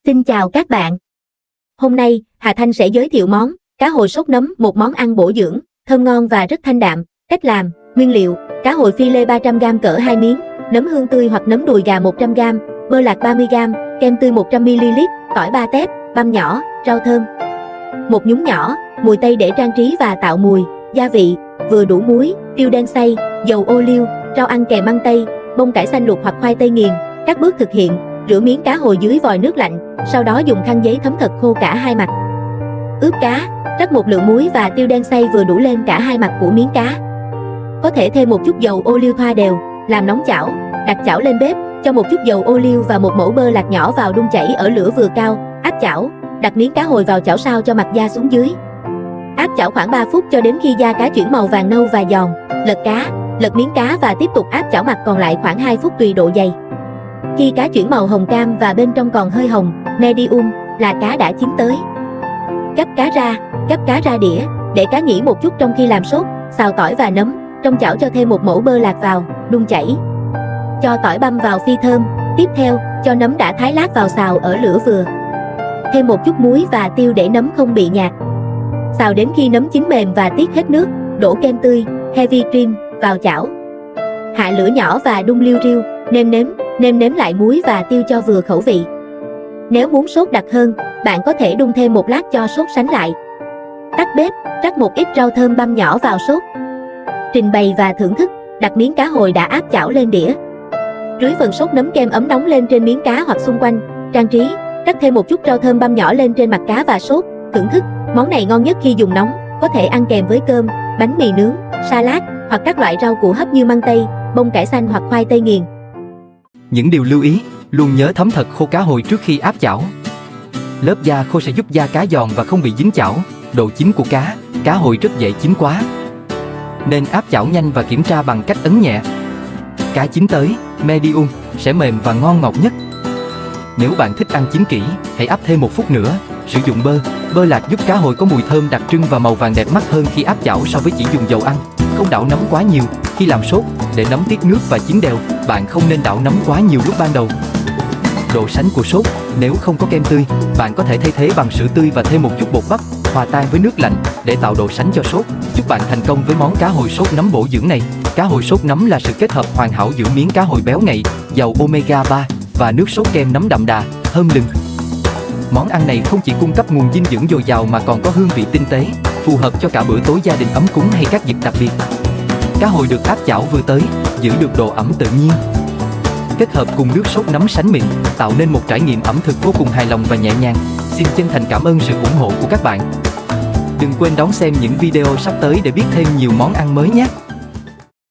Xin chào các bạn. Hôm nay, Hà Thanh sẽ giới thiệu món cá hồi sốt nấm, một món ăn bổ dưỡng, thơm ngon và rất thanh đạm. Cách làm: nguyên liệu: cá hồi phi lê 300g cỡ 2 miếng, nấm hương tươi hoặc nấm đùi gà 100g, bơ lạc 30g, kem tươi 100ml, tỏi 3 tép, băm nhỏ, rau thơm, một nhúng nhỏ, mùi tây để trang trí và tạo mùi, gia vị vừa đủ muối, tiêu đen xay, dầu ô liu, rau ăn kèm măng tây, bông cải xanh luộc hoặc khoai tây nghiền. Các bước thực hiện: rửa miếng cá hồi dưới vòi nước lạnh, sau đó dùng khăn giấy thấm thật khô cả hai mặt. Ướp cá, rắc một lượng muối và tiêu đen xay vừa đủ lên cả hai mặt của miếng cá. Có thể thêm một chút dầu ô liu thoa đều, làm nóng chảo, đặt chảo lên bếp, cho một chút dầu ô liu và một mẩu bơ lạc nhỏ vào đun chảy ở lửa vừa cao, áp chảo, đặt miếng cá hồi vào chảo sao cho mặt da xuống dưới. Áp chảo khoảng 3 phút cho đến khi da cá chuyển màu vàng nâu và giòn, lật cá, lật miếng cá và tiếp tục áp chảo mặt còn lại khoảng 2 phút tùy độ dày. Khi cá chuyển màu hồng cam và bên trong còn hơi hồng, medium, là cá đã chín tới. Gắp cá ra đĩa, để cá nghỉ một chút trong khi làm sốt, xào tỏi và nấm, trong chảo cho thêm một mẩu bơ lạc vào, đun chảy. Cho tỏi băm vào phi thơm, tiếp theo, cho nấm đã thái lát vào xào ở lửa vừa. Thêm một chút muối và tiêu để nấm không bị nhạt. Xào đến khi nấm chín mềm và tiết hết nước, đổ kem tươi, heavy cream, vào chảo. Hạ lửa nhỏ và đun liu riu, nêm nếm lại muối và tiêu cho vừa khẩu vị. Nếu muốn sốt đặc hơn, bạn có thể đun thêm một lát cho sốt sánh lại. Tắt bếp, rắc một ít rau thơm băm nhỏ vào sốt. Trình bày và thưởng thức, đặt miếng cá hồi đã áp chảo lên đĩa. Rưới phần sốt nấm kem ấm nóng lên trên miếng cá hoặc xung quanh, trang trí, rắc thêm một chút rau thơm băm nhỏ lên trên mặt cá và sốt, thưởng thức. Món này ngon nhất khi dùng nóng, có thể ăn kèm với cơm, bánh mì nướng, salad hoặc các loại rau củ hấp như măng tây, bông cải xanh hoặc khoai tây nghiền. Những điều lưu ý: luôn nhớ thấm thật khô cá hồi trước khi áp chảo. Lớp da khô sẽ giúp da cá giòn và không bị dính chảo. Độ chín của cá hồi rất dễ chín quá, nên áp chảo nhanh và kiểm tra bằng cách ấn nhẹ. Cá chín tới, medium, sẽ mềm và ngon ngọt nhất. Nếu bạn thích ăn chín kỹ, hãy áp thêm 1 phút nữa. Sử dụng bơ lạc giúp cá hồi có mùi thơm đặc trưng và màu vàng đẹp mắt hơn khi áp chảo so với chỉ dùng dầu ăn. Không đảo nấm quá nhiều. Khi làm sốt, để nấm tiết nước và chín đều, bạn không nên đảo nấm quá nhiều lúc ban đầu. Độ sánh của sốt: nếu không có kem tươi, bạn có thể thay thế bằng sữa tươi và thêm một chút bột bắp, hòa tan với nước lạnh để tạo độ sánh cho sốt. Chúc bạn thành công với món cá hồi sốt nấm bổ dưỡng này. Cá hồi sốt nấm là sự kết hợp hoàn hảo giữa miếng cá hồi béo ngậy, giàu omega 3 và nước sốt kem nấm đậm đà, thơm lừng. Món ăn này không chỉ cung cấp nguồn dinh dưỡng dồi dào mà còn có hương vị tinh tế, phù hợp cho cả bữa tối gia đình ấm cúng hay các dịp đặc biệt. Cá hồi được áp chảo vừa tới, giữ được độ ẩm tự nhiên. Kết hợp cùng nước sốt nấm sánh mịn, tạo nên một trải nghiệm ẩm thực vô cùng hài lòng và nhẹ nhàng. Xin chân thành cảm ơn sự ủng hộ của các bạn. Đừng quên đón xem những video sắp tới để biết thêm nhiều món ăn mới nhé!